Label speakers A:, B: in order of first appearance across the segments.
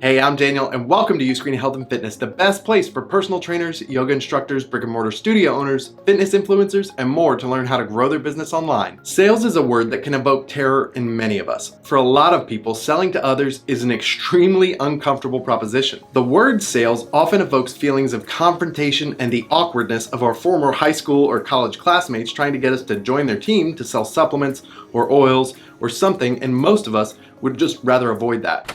A: Hey, I'm Daniel, and welcome to Uscreen Health and Fitness, the best place for personal trainers, yoga instructors, brick and mortar studio owners, fitness influencers, and more to learn how to grow their business online. Sales is a word that can evoke terror in many of us. For a lot of people, selling to others is an extremely uncomfortable proposition. The word sales often evokes feelings of confrontation and the awkwardness of our former high school or college classmates trying to get us to join their team to sell supplements or oils or something, and most of us would just rather avoid that.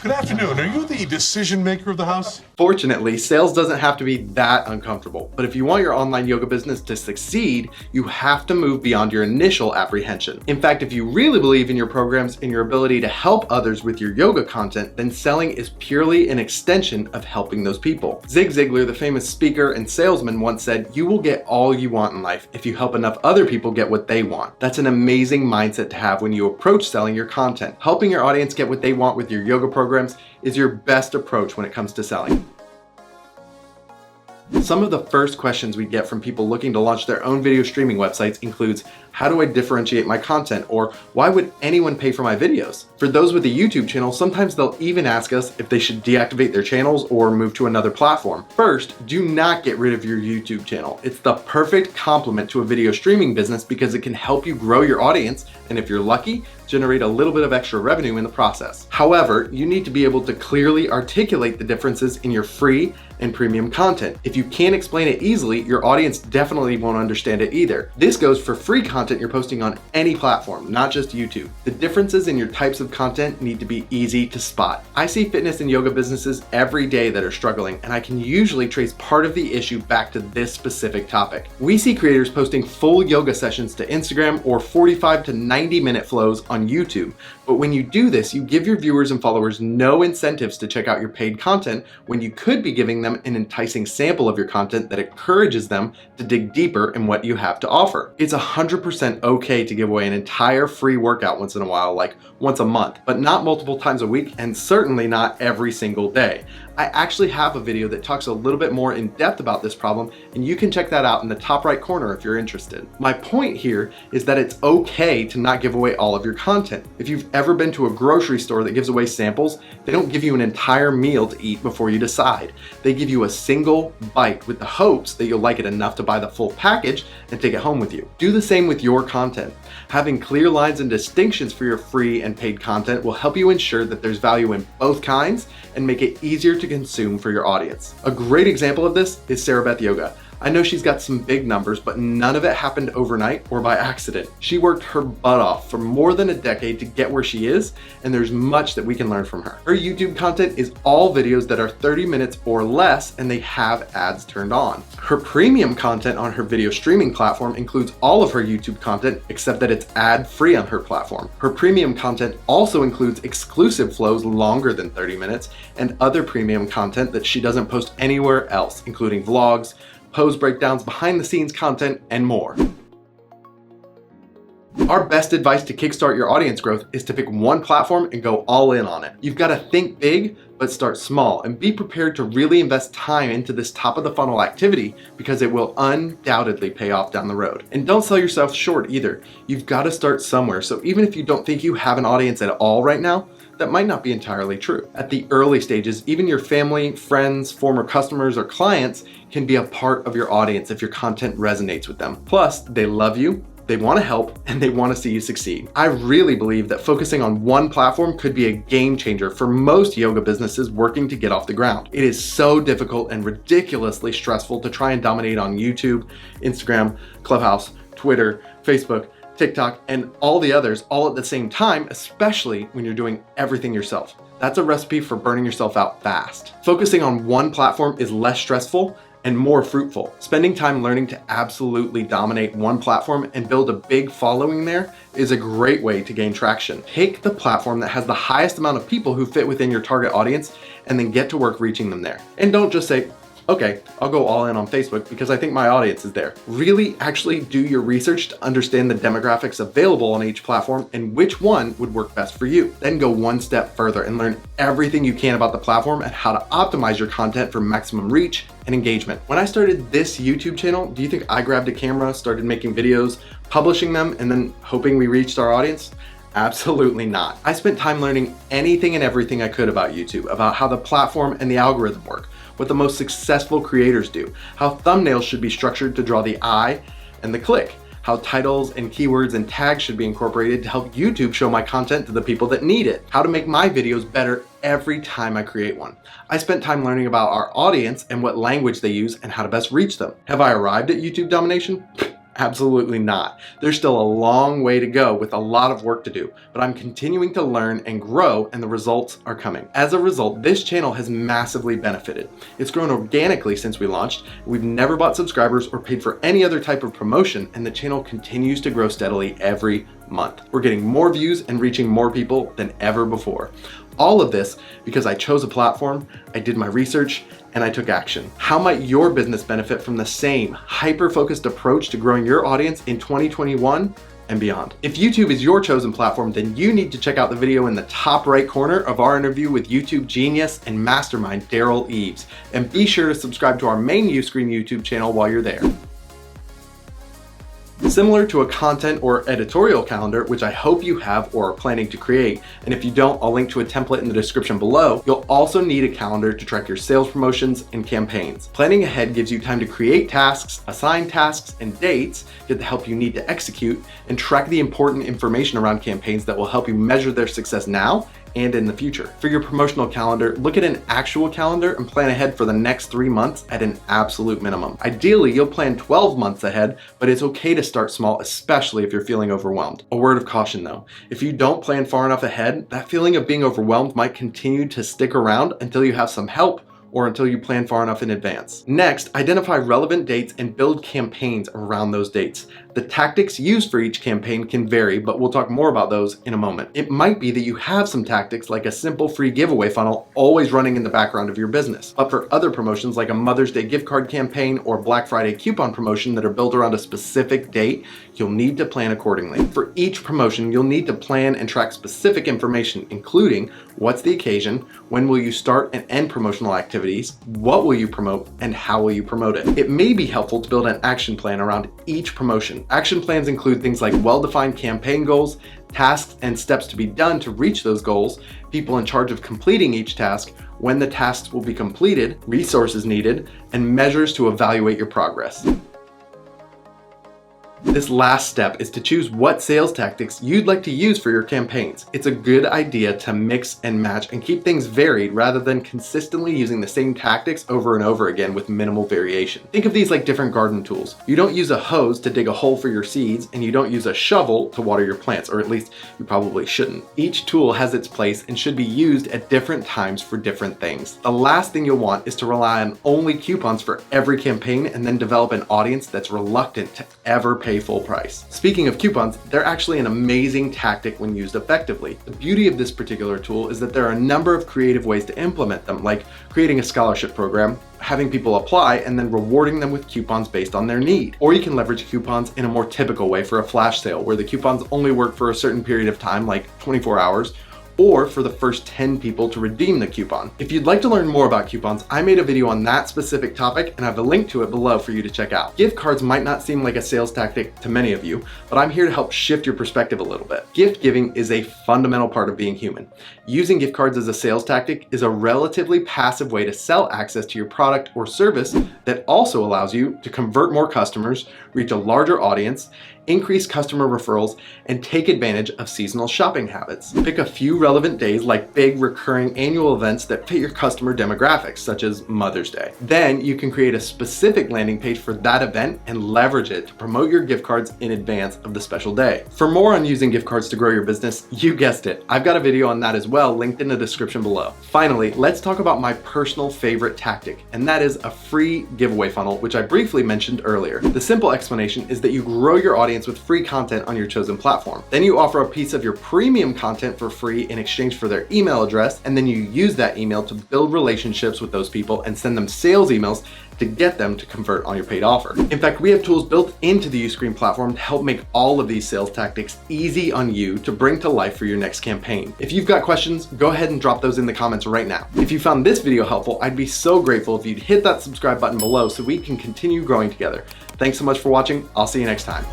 B: Good afternoon. Are you the decision maker of the house?
A: Fortunately, sales doesn't have to be that uncomfortable, but if you want your online yoga business to succeed, you have to move beyond your initial apprehension. In fact, if you really believe in your programs and your ability to help others with your yoga content, then selling is purely an extension of helping those people. Zig Ziglar, the famous speaker and salesman, once said, "You will get all you want in life if you help enough other people get what they want." That's an amazing mindset to have when you approach selling your content. Helping your audience get what they want with your yoga programs is your best approach when it comes to selling. Some of the first questions we get from people looking to launch their own video streaming websites includes, how do I differentiate my content? Or why would anyone pay for my videos? For those with a YouTube channel, sometimes they'll even ask us if they should deactivate their channels or move to another platform. First, do not get rid of your YouTube channel. It's the perfect complement to a video streaming business because it can help you grow your audience, and if you're lucky, generate a little bit of extra revenue in the process. However, you need to be able to clearly articulate the differences in your free and premium content. If you can't explain it easily, your audience definitely won't understand it either. This goes for free content you're posting on any platform, not just YouTube. The differences in your types of content need to be easy to spot. I see fitness and yoga businesses every day that are struggling, and I can usually trace part of the issue back to this specific topic. We see creators posting full yoga sessions to Instagram or 45 to 90-minute flows on YouTube. But when you do this, you give your viewers and followers no incentives to check out your paid content when you could be giving them an enticing sample of your content that encourages them to dig deeper in what you have to offer. It's 100% okay to give away an entire free workout once in a while, like once a month, but not multiple times a week, and certainly not every single day. I actually have a video that talks a little bit more in depth about this problem, and you can check that out in the top right corner if you're interested. My point here is that it's okay to not give away all of your content. If you've ever been to a grocery store that gives away samples, they don't give you an entire meal to eat before you decide. They give you a single bite with the hopes that you'll like it enough to buy the full package and take it home with you. Do the same with your content. Having clear lines and distinctions for your free and paid content will help you ensure that there's value in both kinds and make it easier to consume for your audience. A great example of this is Sarah Beth Yoga. I know she's got some big numbers, but none of it happened overnight or by accident. She worked her butt off for more than a decade to get where she is, and there's much that we can learn from her. Her YouTube content is all videos that are 30 minutes or less, and they have ads turned on. Her premium content on her video streaming platform includes all of her YouTube content, except that it's ad-free on her platform. Her premium content also includes exclusive flows longer than 30 minutes and other premium content that she doesn't post anywhere else, including vlogs, pose breakdowns, behind the scenes content, and more. Our best advice to kickstart your audience growth is to pick one platform and go all in on it. You've got to think big, but start small, and be prepared to really invest time into this top of the funnel activity because it will undoubtedly pay off down the road. And don't sell yourself short either. You've got to start somewhere, so even if you don't think you have an audience at all right now, that might not be entirely true. At the early stages, even your family, friends, former customers, or clients can be a part of your audience if your content resonates with them. Plus, they love you, they want to help, and they want to see you succeed. I really believe that focusing on one platform could be a game changer for most yoga businesses working to get off the ground. It is so difficult and ridiculously stressful to try and dominate on YouTube, Instagram, Clubhouse, Twitter, Facebook, TikTok, and all the others all at the same time, especially when you're doing everything yourself. That's a recipe for burning yourself out fast. Focusing on one platform is less stressful and more fruitful. Spending time learning to absolutely dominate one platform and build a big following there is a great way to gain traction. Pick the platform that has the highest amount of people who fit within your target audience and then get to work reaching them there. And don't just say, okay, I'll go all in on Facebook because I think my audience is there. Really actually do your research to understand the demographics available on each platform and which one would work best for you. Then go one step further and learn everything you can about the platform and how to optimize your content for maximum reach and engagement. When I started this YouTube channel, do you think I grabbed a camera, started making videos, publishing them, and then hoping we reached our audience? Absolutely not. I spent time learning anything and everything I could about YouTube, about how the platform and the algorithm work, what the most successful creators do, how thumbnails should be structured to draw the eye and the click, how titles and keywords and tags should be incorporated to help YouTube show my content to the people that need it, how to make my videos better every time I create one. I spent time learning about our audience and what language they use and how to best reach them. Have I arrived at YouTube domination? Absolutely not. There's still a long way to go with a lot of work to do, but I'm continuing to learn and grow, and the results are coming. As a result, this channel has massively benefited. It's grown organically since we launched. We've never bought subscribers or paid for any other type of promotion, and the channel continues to grow steadily every month. We're getting more views and reaching more people than ever before. All of this because I chose a platform, I did my research, and I took action. How might your business benefit from the same hyper-focused approach to growing your audience in 2021 and beyond? If YouTube is your chosen platform, then you need to check out the video in the top right corner of our interview with YouTube genius and mastermind Daryl Eves. And be sure to subscribe to our main Uscreen YouTube channel while you're there. Similar to a content or editorial calendar, which I hope you have or are planning to create, and if you don't, I'll link to a template in the description below, you'll also need a calendar to track your sales promotions and campaigns. Planning ahead gives you time to create tasks, assign tasks and dates, get the help you need to execute, and track the important information around campaigns that will help you measure their success now and in the future. For your promotional calendar, look at an actual calendar and plan ahead for the next 3 months at an absolute minimum. Ideally, you'll plan 12 months ahead, but it's okay to start small, especially if you're feeling overwhelmed. A word of caution though, if you don't plan far enough ahead, that feeling of being overwhelmed might continue to stick around until you have some help or until you plan far enough in advance. Next, identify relevant dates and build campaigns around those dates. The tactics used for each campaign can vary, but we'll talk more about those in a moment. It might be that you have some tactics like a simple free giveaway funnel always running in the background of your business. But for other promotions like a Mother's Day gift card campaign or Black Friday coupon promotion that are built around a specific date, you'll need to plan accordingly. For each promotion, you'll need to plan and track specific information, including what's the occasion, when will you start and end promotional activities, what will you promote, and how will you promote it. It may be helpful to build an action plan around each promotion. Action plans include things like well-defined campaign goals, tasks and steps to be done to reach those goals, people in charge of completing each task, when the tasks will be completed, resources needed, and measures to evaluate your progress. This last step is to choose what sales tactics you'd like to use for your campaigns. It's a good idea to mix and match and keep things varied rather than consistently using the same tactics over and over again with minimal variation. Think of these like different garden tools. You don't use a hose to dig a hole for your seeds, and you don't use a shovel to water your plants, or at least you probably shouldn't. Each tool has its place and should be used at different times for different things. The last thing you'll want is to rely on only coupons for every campaign and then develop an audience that's reluctant to ever pay full price. Speaking of coupons, they're actually an amazing tactic when used effectively. The beauty of this particular tool is that there are a number of creative ways to implement them, like creating a scholarship program, having people apply, and then rewarding them with coupons based on their need. Or you can leverage coupons in a more typical way for a flash sale, where the coupons only work for a certain period of time, like 24 hours, or for the first 10 people to redeem the coupon. If you'd like to learn more about coupons, I made a video on that specific topic and I have a link to it below for you to check out. Gift cards might not seem like a sales tactic to many of you, but I'm here to help shift your perspective a little bit. Gift giving is a fundamental part of being human. Using gift cards as a sales tactic is a relatively passive way to sell access to your product or service that also allows you to convert more customers, reach a larger audience, increase customer referrals, and take advantage of seasonal shopping habits. Pick a few relevant days like big recurring annual events that fit your customer demographics, such as Mother's Day. Then you can create a specific landing page for that event and leverage it to promote your gift cards in advance of the special day. For more on using gift cards to grow your business, you guessed it, I've got a video on that as well, linked in the description below. Finally, let's talk about my personal favorite tactic, and that is a free giveaway funnel, which I briefly mentioned earlier. The simple explanation is that you grow your audience with free content on your chosen platform. Then you offer a piece of your premium content for free in exchange for their email address, and then you use that email to build relationships with those people and send them sales emails to get them to convert on your paid offer. In fact, we have tools built into the Uscreen platform to help make all of these sales tactics easy on you to bring to life for your next campaign. If you've got questions, go ahead and drop those in the comments right now. If you found this video helpful, I'd be so grateful if you'd hit that subscribe button below so we can continue growing together. Thanks so much for watching. I'll see you next time.